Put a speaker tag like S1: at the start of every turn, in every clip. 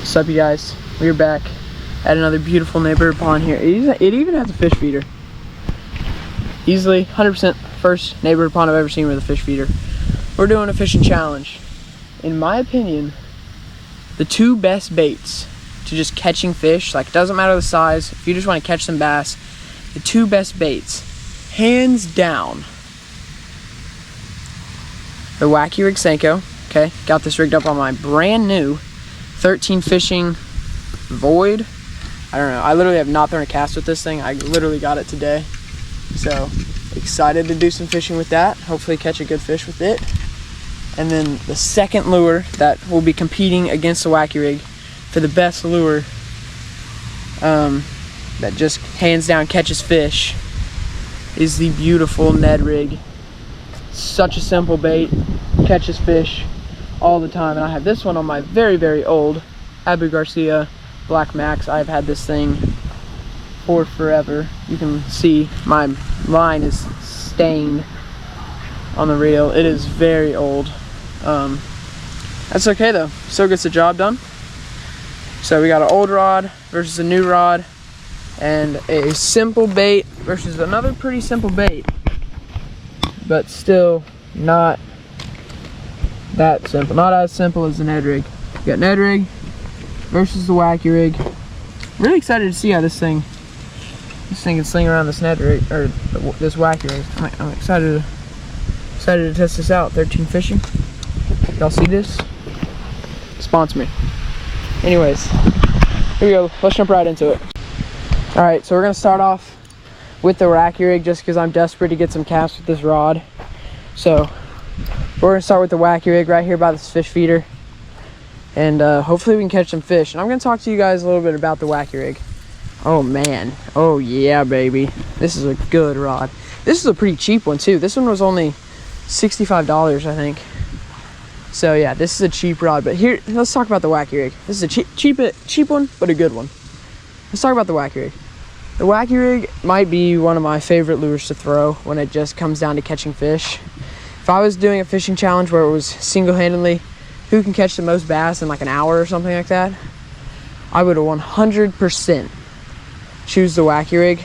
S1: What's up, you guys? We're back at another beautiful neighborhood pond here. It even has a fish feeder. Easily 100% first neighborhood pond I've ever seen with a fish feeder. We're doing a fishing challenge. In my opinion, the two best baits to just catching fish, like it doesn't matter the size, if you just want to catch some bass, the two best baits, hands down, the Wacky rig Senko. Okay, got this rigged up on my brand new 13 fishing Void. I don't know, I literally have not thrown a cast with this thing. I literally got it today, so excited to do some fishing with that, hopefully catch a good fish with it. And then the second lure that will be competing against the Wacky rig for the best lure that just hands down catches fish is the beautiful Ned rig. Such a simple bait, catches fish all the time. And I have this one on my very, very old Abu Garcia Black Max. I've had this thing for forever. You can see my line is stained on the reel. It is very old. That's okay though, still gets the job done. So we got an old rod versus a new rod, and a simple bait versus another pretty simple bait, but still not that simple, not as simple as the Ned rig. We got Ned rig versus the Wacky rig. Really excited to see how this thing can sling around this Ned rig, or this Wacky rig. I'm excited to test this out. 13 fishing. Y'all see this? Sponsor me. Anyways, here we go. Let's jump right into it. All right, so we're gonna start off with the Wacky rig just because I'm desperate to get some casts with this rod. So we're gonna start with the Wacky rig right here by this fish feeder, and hopefully we can catch some fish. And I'm gonna talk to you guys a little bit about the Wacky rig. Oh man, oh yeah baby, this is a good rod. This is a pretty cheap one too. This one was only $65, I think. So yeah, this is a cheap rod. But here, let's talk about the Wacky rig. This is a cheap one, but a good one. Let's talk about the Wacky rig. The Wacky rig might be one of my favorite lures to throw when it just comes down to catching fish. If I was doing a fishing challenge where it was single-handedly who can catch the most bass in like an hour or something like that, I would 100% choose the Wacky rig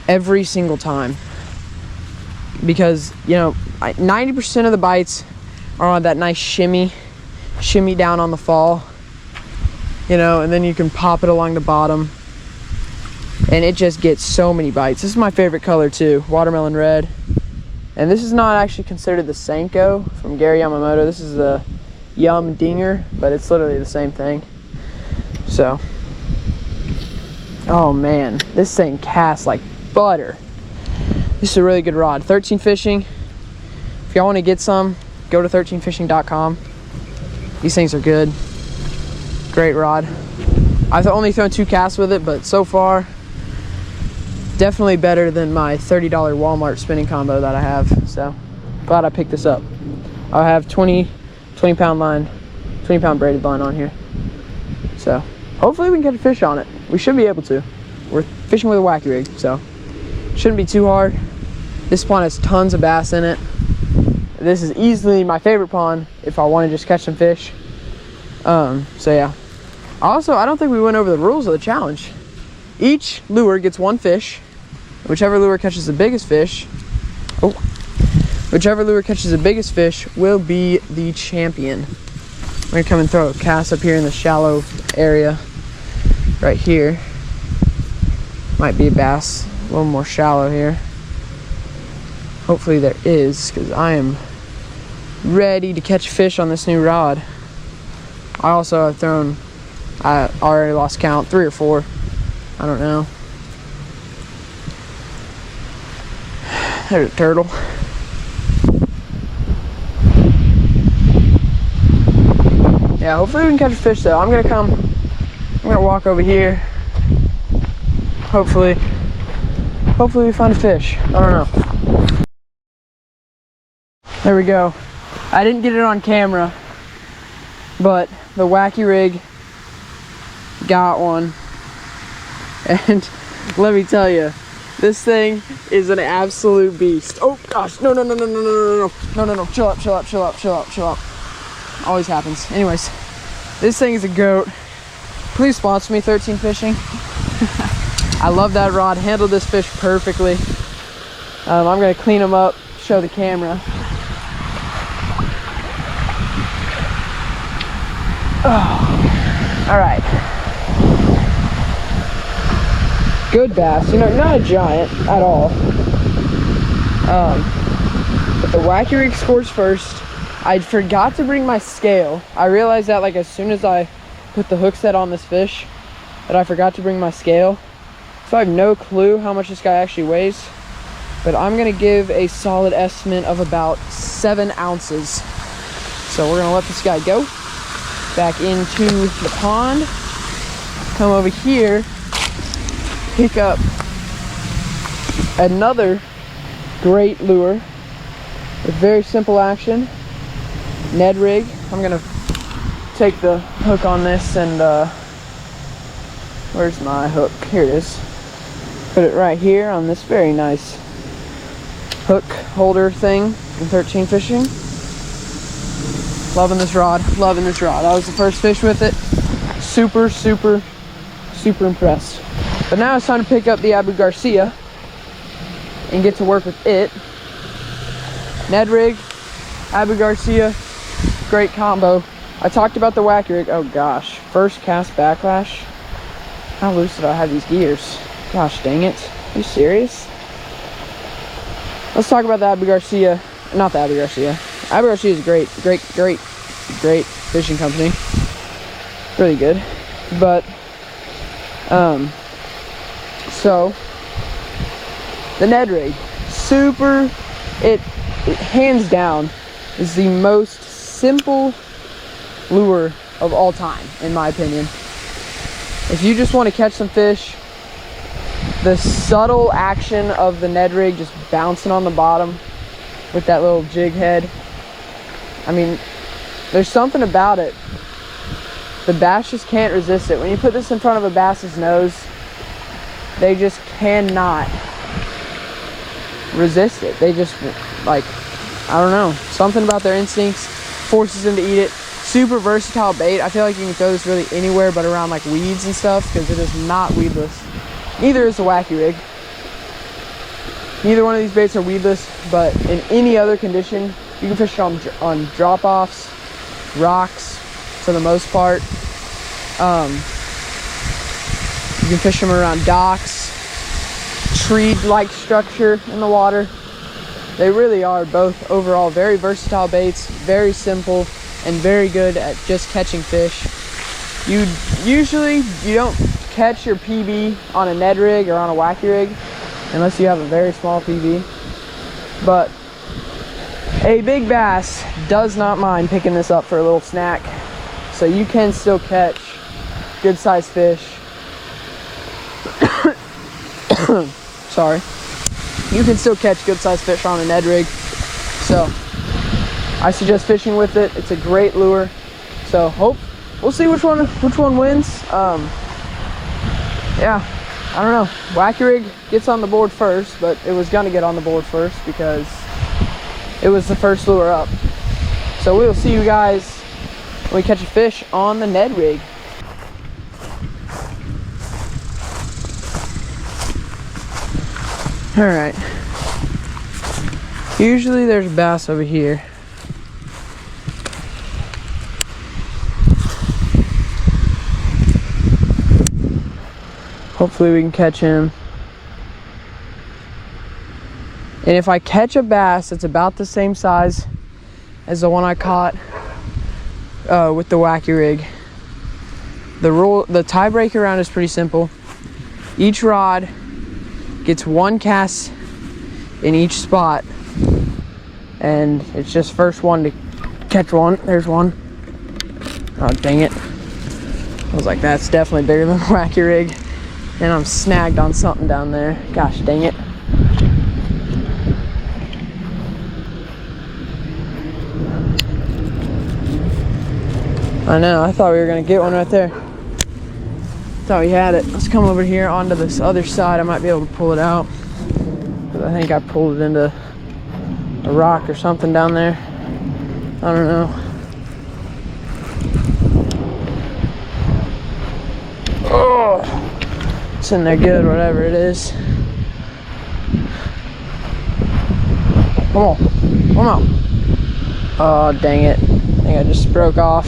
S1: every single time. Because, you know, 90% of the bites are on that nice shimmy down on the fall, you know, and then you can pop it along the bottom, and it just gets so many bites. This is my favorite color too, watermelon red. And this is not actually considered the Senko from Gary Yamamoto. This is the Yum Dinger, but it's literally the same thing. So, oh man, this thing casts like butter. This is a really good rod. 13 fishing. If y'all want to get some, go to 13fishing.com. These things are good. Great rod. I've only thrown 2 casts with it, but so far, definitely better than my $30 Walmart spinning combo that I have. So, glad I picked this up. I have 20 pound line, 20 pound braided line on here. So, hopefully we can catch a fish on it. We should be able to. We're fishing with a Wacky rig, so shouldn't be too hard. This pond has tons of bass in it. This is easily my favorite pond if I want to just catch some fish. So yeah. Also, I don't think we went over the rules of the challenge. Each lure gets 1 fish. Whichever lure catches the biggest fish, whichever lure catches the biggest fish will be the champion. I'm gonna come and throw a cast up here in the shallow area right here. Might be a bass, a little more shallow here. Hopefully there is, because I am ready to catch fish on this new rod. I also have thrown, I already lost count, 3 or 4. I don't know. There's a turtle. Yeah, hopefully we can catch a fish though. I'm gonna walk over here. Hopefully we find a fish. I don't know. There we go. I didn't get it on camera, but the Wacky rig got one. And let me tell you, this thing is an absolute beast. Oh gosh, no, chill out. Always happens. Anyways, This thing is a goat. Please sponsor me, 13 Fishing. I love that rod. Handled this fish perfectly. I'm gonna clean them up, show the camera. Oh. All right. Good bass. You know, not a giant at all. But the Wacky rig scores first. I forgot to bring my scale. I realized that like as soon as I put the hook set on this fish, that I forgot to bring my scale. So I have no clue how much this guy actually weighs. But I'm gonna give a solid estimate of about 7 ounces. So we're gonna let this guy go back into the pond. Come over here, pick up another great lure with very simple action. Ned rig. I'm gonna take the hook on this and where's my hook? Here it is. Put it right here on this very nice hook holder thing from 13 Fishing. Loving this rod, loving this rod. I was the first fish with it. Super, super, super impressed. But now it's time to pick up the Abu Garcia and get to work with it. Ned rig, Abu Garcia, great combo. I talked about the Wacky rig. Oh gosh, first cast backlash. How loose did I have these gears? Gosh dang it. Are you serious? Let's talk about the Abu Garcia. Not the Abu Garcia. Abu Garcia is a great fishing company. Really good. But so the Ned rig, super, it hands down is the most simple lure of all time, in my opinion. If you just want to catch some fish, the subtle action of the Ned rig just bouncing on the bottom with that little jig head, I mean, there's something about it. The bass just can't resist it. When you put this in front of a bass's nose, they just cannot resist it. They just, like, I don't know, something about their instincts forces them to eat it. Super versatile bait. I feel like you can throw this really anywhere but around like weeds and stuff, because it is not weedless. Neither is the Wacky rig. Neither one of these baits are weedless, but in any other condition, you can fish it on drop-offs, rocks for the most part. You can fish them around docks, tree-like structure in the water. They really are both overall very versatile baits, very simple, and very good at just catching fish. You don't catch your PB on a Ned rig or on a Wacky rig unless you have a very small PB. But a big bass does not mind picking this up for a little snack. So you can still catch good sized fish. Sorry. You can still catch good sized fish on a Ned rig. So I suggest fishing with it. It's a great lure. So we'll see which one wins. Yeah, I don't know. Wacky rig gets on the board first, but it was gonna get on the board first because it was the first lure up. So we'll see you guys when we catch a fish on the Ned rig. All right. Usually there's a bass over here. Hopefully we can catch him. And if I catch a bass that's about the same size as the one I caught with the Wacky rig, the tiebreaker around is pretty simple. Each rod gets one cast in each spot, and it's just first one to catch one. There's one. Oh dang it. I was like, that's definitely bigger than the Wacky rig. And I'm snagged on something down there. Gosh dang it. I know, I thought we were gonna get one right there. Thought we had it. Let's come over here onto this other side. I might be able to pull it out, but I think I pulled it into a rock or something down there. I don't know. It's in there good, whatever it is. Come on, come on. Oh, dang it. I think I just broke off.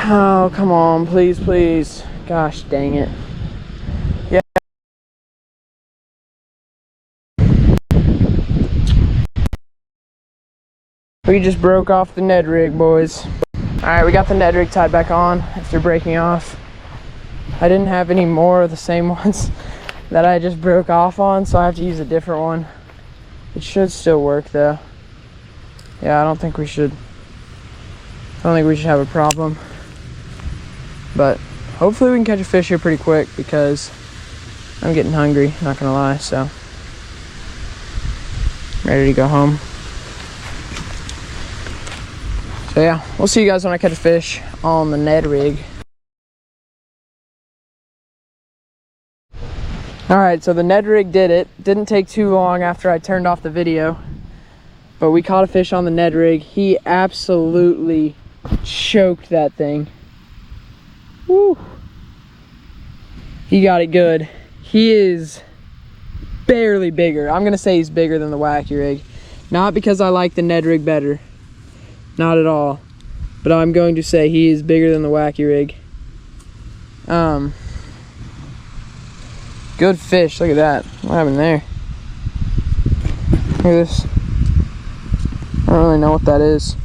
S1: Oh, come on, please, please. Gosh, dang it. Yeah. We just broke off the Ned rig, boys. Alright, we got the Ned rig tied back on after breaking off. I didn't have any more of the same ones that I just broke off on, so I have to use a different one. It should still work though. Yeah, I don't think we should have a problem. But hopefully we can catch a fish here pretty quick because I'm getting hungry, not gonna lie, so ready to go home. So yeah, we'll see you guys when I catch a fish on the Ned rig. Alright, so the Ned rig did it. Didn't take too long after I turned off the video. But we caught a fish on the Ned rig. He absolutely choked that thing. Woo! He got it good. He is barely bigger. I'm gonna say he's bigger than the Wacky rig. Not because I like the Ned rig better. Not at all. But I'm going to say he is bigger than the Wacky rig. Good fish. Look at that. What happened there? Look at this. I don't really know what that is.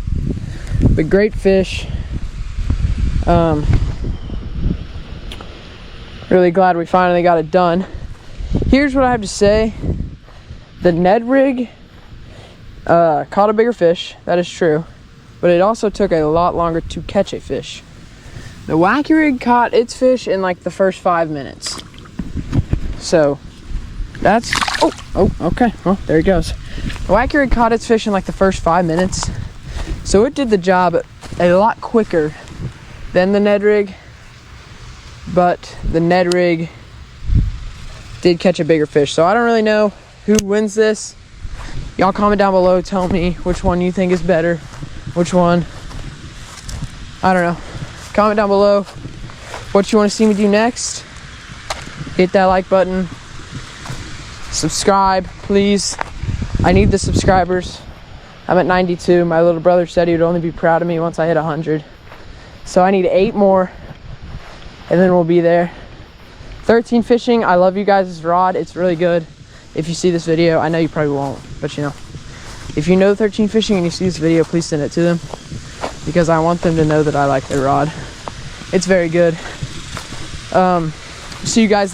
S1: But great fish. Really glad we finally got it done. Here's what I have to say. The Ned rig caught a bigger fish. That is true. But it also took a lot longer to catch a fish. The Wacky rig caught its fish in like the first 5 minutes. So that's okay, well, there he goes. The Wacky rig caught its fish in like the first 5 minutes, so it did the job a lot quicker than the Ned rig, but the Ned rig did catch a bigger fish. So I don't really know who wins this. Y'all comment down below, tell me which one you think is better, which one, I don't know. Comment down below what you want to see me do next. Hit that like button. Subscribe, please. I need the subscribers. I'm at 92. My little brother said he would only be proud of me once I hit 100. So I need 8 more, and then we'll be there. 13 fishing. I love you guys' rod. It's really good. If you see this video, I know you probably won't, but you know. If you know 13 fishing and you see this video, please send it to them, because I want them to know that I like their rod. It's very good. See you guys later.